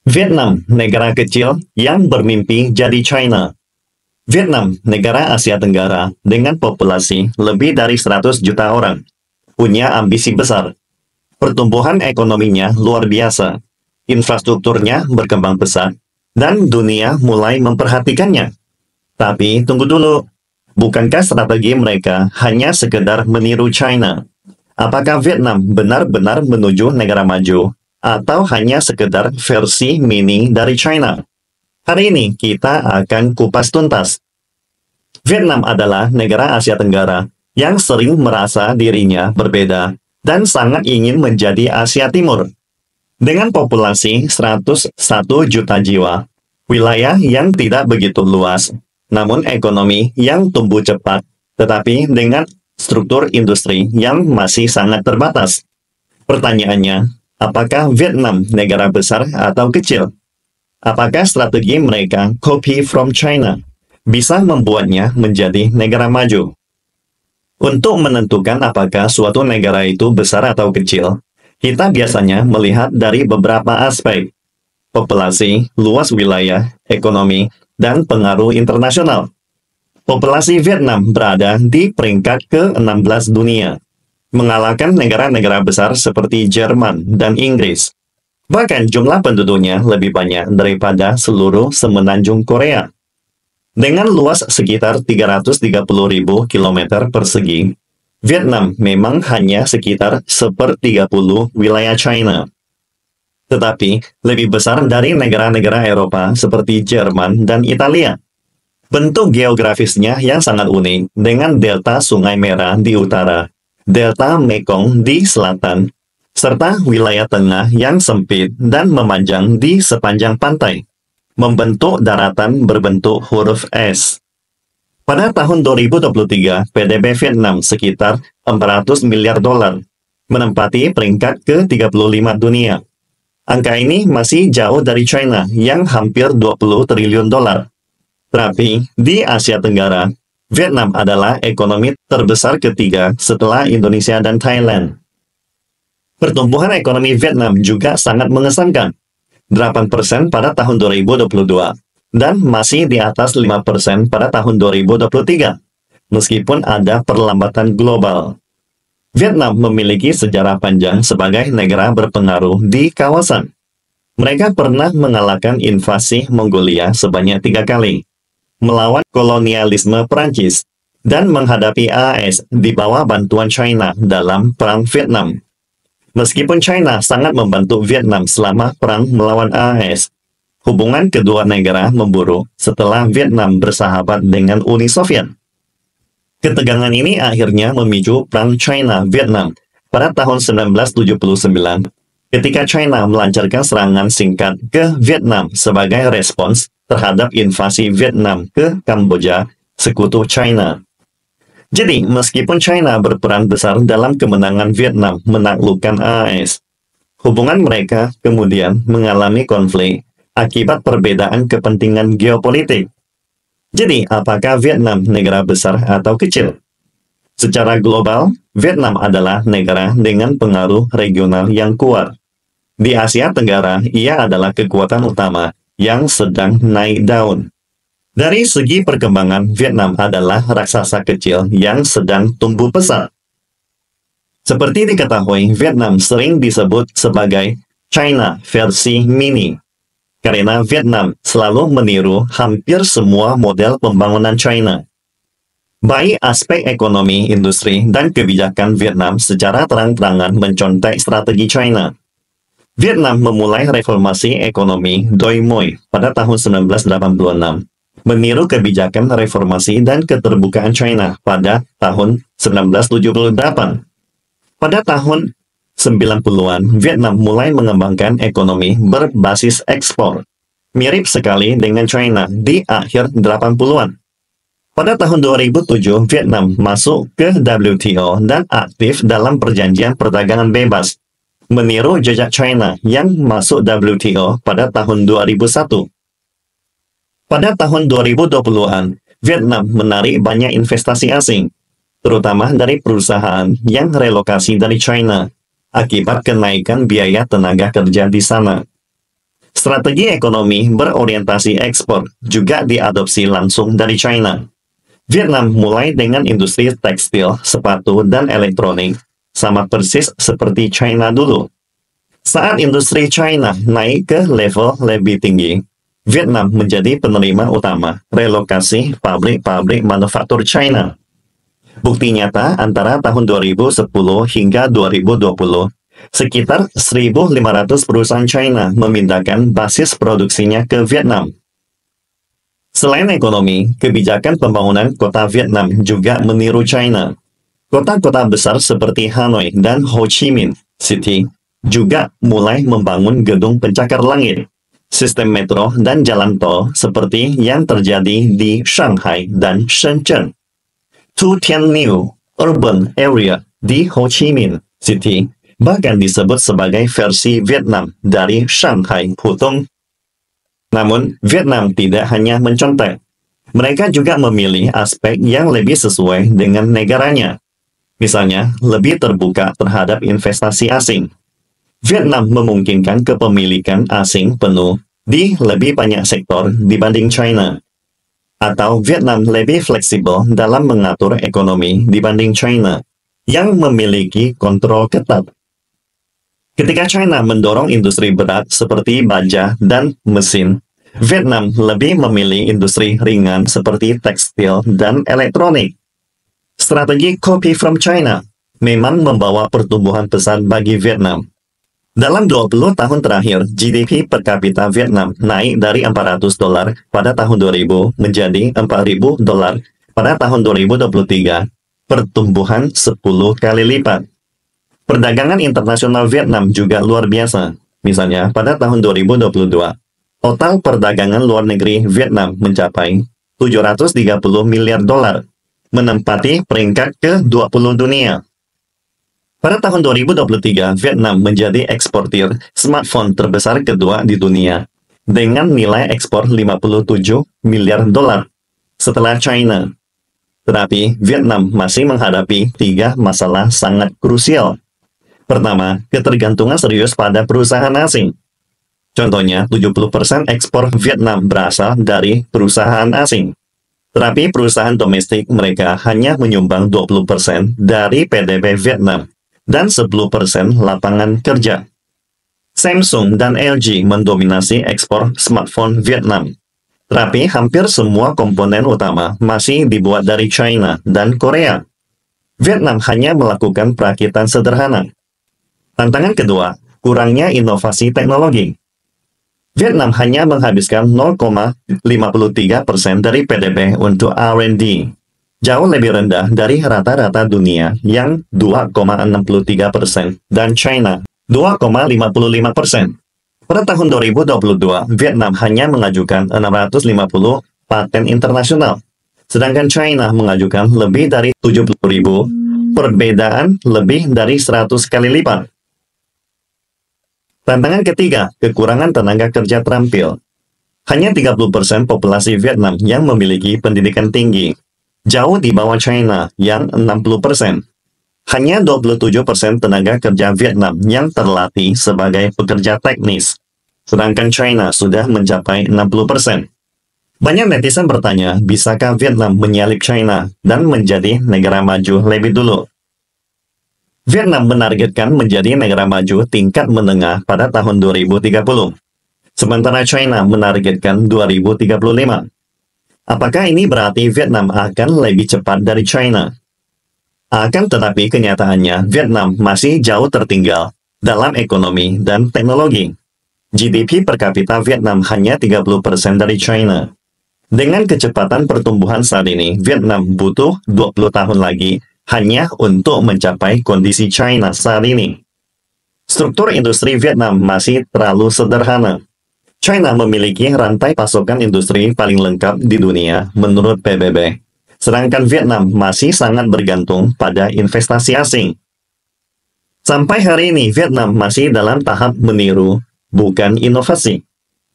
Vietnam, negara kecil yang bermimpi jadi China. Vietnam, negara Asia Tenggara dengan populasi lebih dari 100 juta orang, punya ambisi besar. Pertumbuhan ekonominya luar biasa, infrastrukturnya berkembang pesat, dan dunia mulai memperhatikannya. Tapi tunggu dulu, bukankah strategi mereka hanya sekedar meniru China? Apakah Vietnam benar-benar menuju negara maju? Atau hanya sekedar versi mini dari China? Hari ini kita akan kupas tuntas. Vietnam adalah negara Asia Tenggara yang sering merasa dirinya berbeda dan sangat ingin menjadi Asia Timur. Dengan populasi 101 juta jiwa, wilayah yang tidak begitu luas, namun ekonomi yang tumbuh cepat, tetapi dengan struktur industri yang masih sangat terbatas. Pertanyaannya, apakah Vietnam negara besar atau kecil? Apakah strategi mereka copy from China bisa membuatnya menjadi negara maju? Untuk menentukan apakah suatu negara itu besar atau kecil, kita biasanya melihat dari beberapa aspek: populasi, luas wilayah, ekonomi, dan pengaruh internasional. Populasi Vietnam berada di peringkat ke-16 dunia, mengalahkan negara-negara besar seperti Jerman dan Inggris. Bahkan jumlah penduduknya lebih banyak daripada seluruh semenanjung Korea. Dengan luas sekitar 330.000 km persegi, Vietnam memang hanya sekitar 1/30 wilayah China. Tetapi lebih besar dari negara-negara Eropa seperti Jerman dan Italia. Bentuk geografisnya yang sangat unik dengan delta Sungai Merah di utara, delta Mekong di selatan, serta wilayah tengah yang sempit dan memanjang di sepanjang pantai, membentuk daratan berbentuk huruf S. Pada tahun 2023, PDB Vietnam sekitar 400 miliar dolar, menempati peringkat ke-35 dunia. Angka ini masih jauh dari China yang hampir 20 triliun dolar. Tapi di Asia Tenggara, Vietnam adalah ekonomi terbesar ketiga setelah Indonesia dan Thailand. Pertumbuhan ekonomi Vietnam juga sangat mengesankan, 8% pada tahun 2022, dan masih di atas 5% pada tahun 2023, meskipun ada perlambatan global. Vietnam memiliki sejarah panjang sebagai negara berpengaruh di kawasan. Mereka pernah mengalahkan invasi Mongolia sebanyak 3 kali, melawan kolonialisme Perancis, dan menghadapi AS di bawah bantuan China dalam Perang Vietnam. Meskipun China sangat membantu Vietnam selama perang melawan AS, hubungan kedua negara memburuk setelah Vietnam bersahabat dengan Uni Soviet. Ketegangan ini akhirnya memicu Perang China-Vietnam pada tahun 1979, ketika China melancarkan serangan singkat ke Vietnam sebagai respons terhadap invasi Vietnam ke Kamboja, sekutu China. Jadi, meskipun China berperan besar dalam kemenangan Vietnam menaklukkan AS, hubungan mereka kemudian mengalami konflik akibat perbedaan kepentingan geopolitik. Jadi, apakah Vietnam negara besar atau kecil? Secara global, Vietnam adalah negara dengan pengaruh regional yang kuat. Di Asia Tenggara, ia adalah kekuatan utama yang sedang naik daun. Dari segi perkembangan, Vietnam adalah raksasa kecil yang sedang tumbuh pesat. Seperti diketahui, Vietnam sering disebut sebagai China versi mini, karena Vietnam selalu meniru hampir semua model pembangunan China. Baik aspek ekonomi, industri, dan kebijakan Vietnam secara terang-terangan mencontek strategi China. Vietnam memulai reformasi ekonomi Doi Moi pada tahun 1986, meniru kebijakan reformasi dan keterbukaan China pada tahun 1978. Pada tahun 90-an, Vietnam mulai mengembangkan ekonomi berbasis ekspor, mirip sekali dengan China di akhir 80-an. Pada tahun 2007, Vietnam masuk ke WTO dan aktif dalam perjanjian perdagangan bebas, meniru jejak China yang masuk WTO pada tahun 2001. Pada tahun 2020-an, Vietnam menarik banyak investasi asing, terutama dari perusahaan yang relokasi dari China, akibat kenaikan biaya tenaga kerja di sana. Strategi ekonomi berorientasi ekspor juga diadopsi langsung dari China. Vietnam mulai dengan industri tekstil, sepatu, dan elektronik, sama persis seperti China dulu. Saat industri China naik ke level lebih tinggi, Vietnam menjadi penerima utama relokasi pabrik-pabrik manufaktur China. Bukti nyata antara tahun 2010 hingga 2020, sekitar 1.500 perusahaan China memindahkan basis produksinya ke Vietnam. Selain ekonomi, kebijakan pembangunan kota Vietnam juga meniru China. Kota-kota besar seperti Hanoi dan Ho Chi Minh City juga mulai membangun gedung pencakar langit, sistem metro dan jalan tol seperti yang terjadi di Shanghai dan Shenzhen. Tu Tien New Urban Area di Ho Chi Minh City bahkan disebut sebagai versi Vietnam dari Shanghai Pudong. Namun, Vietnam tidak hanya mencontek. Mereka juga memilih aspek yang lebih sesuai dengan negaranya. Misalnya, lebih terbuka terhadap investasi asing. Vietnam memungkinkan kepemilikan asing penuh di lebih banyak sektor dibanding China. Atau Vietnam lebih fleksibel dalam mengatur ekonomi dibanding China, yang memiliki kontrol ketat. Ketika China mendorong industri berat seperti baja dan mesin, Vietnam lebih memilih industri ringan seperti tekstil dan elektronik. Strategi copy from China memang membawa pertumbuhan pesat bagi Vietnam. Dalam 20 tahun terakhir, GDP per kapita Vietnam naik dari $400 pada tahun 2000 menjadi $4.000 pada tahun 2023, pertumbuhan 10 kali lipat. Perdagangan internasional Vietnam juga luar biasa. Misalnya, pada tahun 2022, total perdagangan luar negeri Vietnam mencapai $730 miliar, menempati peringkat ke-20 dunia. Pada tahun 2023, Vietnam menjadi eksportir smartphone terbesar kedua di dunia, dengan nilai ekspor $57 miliar setelah China. Tetapi, Vietnam masih menghadapi 3 masalah sangat krusial. Pertama, ketergantungan serius pada perusahaan asing. Contohnya, 70% ekspor Vietnam berasal dari perusahaan asing. Tetapi perusahaan domestik mereka hanya menyumbang 20% dari PDB Vietnam dan 10% lapangan kerja. Samsung dan LG mendominasi ekspor smartphone Vietnam. Tetapi hampir semua komponen utama masih dibuat dari China dan Korea. Vietnam hanya melakukan perakitan sederhana. Tantangan kedua, kurangnya inovasi teknologi. Vietnam hanya menghabiskan 0,53% dari PDB untuk R&D, jauh lebih rendah dari rata-rata dunia yang 2,63% dan China 2,55%. Pada tahun 2022, Vietnam hanya mengajukan 650 paten internasional, sedangkan China mengajukan lebih dari 70.000, perbedaan lebih dari 100 kali lipat. Tantangan ketiga, kekurangan tenaga kerja terampil. Hanya 30% populasi Vietnam yang memiliki pendidikan tinggi, jauh di bawah China yang 60%. Hanya 27% tenaga kerja Vietnam yang terlatih sebagai pekerja teknis, sedangkan China sudah mencapai 60%. Banyak netizen bertanya, bisakah Vietnam menyalip China dan menjadi negara maju lebih dulu? Vietnam menargetkan menjadi negara maju tingkat menengah pada tahun 2030, sementara China menargetkan 2035. Apakah ini berarti Vietnam akan lebih cepat dari China? Akan tetapi kenyataannya, Vietnam masih jauh tertinggal dalam ekonomi dan teknologi. GDP per kapita Vietnam hanya 30% dari China. Dengan kecepatan pertumbuhan saat ini, Vietnam butuh 20 tahun lagi hanya untuk mencapai kondisi China saat ini. Struktur industri Vietnam masih terlalu sederhana. China memiliki rantai pasokan industri paling lengkap di dunia menurut PBB, sedangkan Vietnam masih sangat bergantung pada investasi asing. Sampai hari ini, Vietnam masih dalam tahap meniru, bukan inovasi.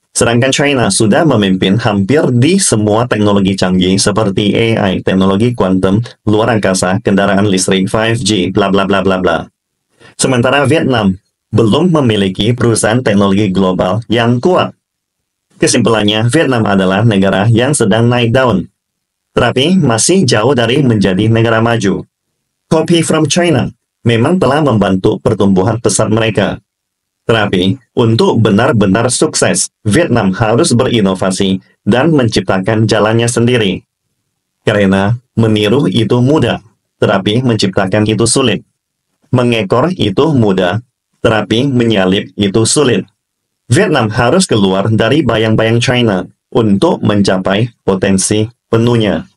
Sedangkan China sudah memimpin hampir di semua teknologi canggih seperti AI, teknologi kuantum, luar angkasa, kendaraan listrik, 5G, bla bla bla bla bla. Sementara Vietnam belum memiliki perusahaan teknologi global yang kuat. Kesimpulannya, Vietnam adalah negara yang sedang naik daun, tetapi masih jauh dari menjadi negara maju. Copy from China memang telah membantu pertumbuhan pesat mereka. Tetapi, untuk benar-benar sukses, Vietnam harus berinovasi dan menciptakan jalannya sendiri. Karena meniru itu mudah, tetapi menciptakan itu sulit. Mengekor itu mudah, tetapi menyalip itu sulit. Vietnam harus keluar dari bayang-bayang China untuk mencapai potensi penuhnya.